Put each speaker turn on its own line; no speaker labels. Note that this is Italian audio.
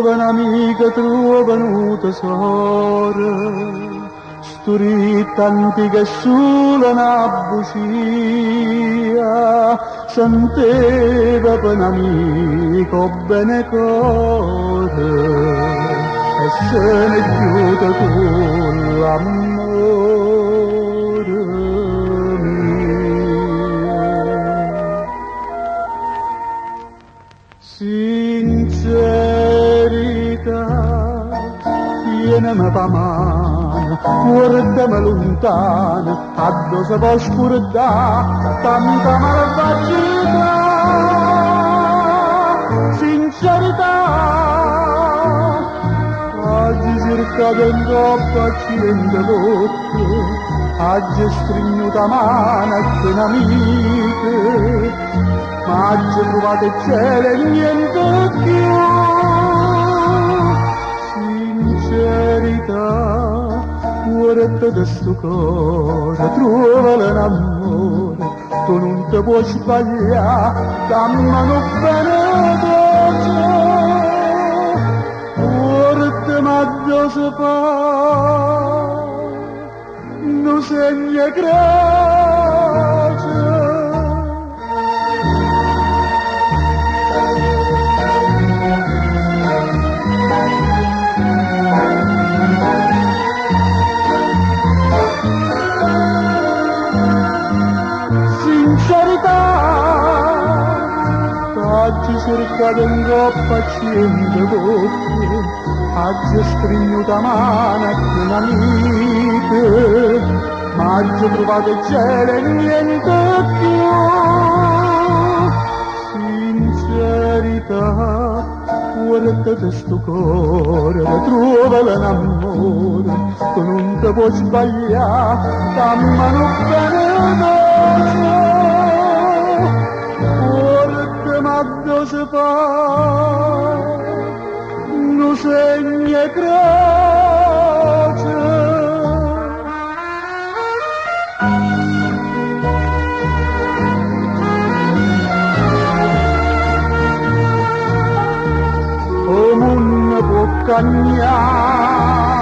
Trova un'amica, trova un tesoro, storitta antica e sulla una bugia, senteva per un amico bene cuore, e se ne chiude con l'amore mio. Sincerità, tienimi per mano, guardami lontano, addosso può scordare tanta malvagità. Sincerità, oggi cercato in troppo accende l'occhio, oggi stringuta mano a un'amica, ma oggi trovate il cielo e niente più. Sincerità, guarda da sto cuore, trova l'amore, tu non ti puoi sbagliare, dammelo bene dolce, guarda ma dove fa, non segna croce. Oggi cercato in troppo accende l'occhio, oggi stringuta mano a un'amica, ma oggi trovato il cielo e niente più. Sincerità, guarda sto cuore, trova l'amore, tu non ti puoi sbagliare, dammelo bene dolce. Ma dove fa, non segna croce. Come un può cagnare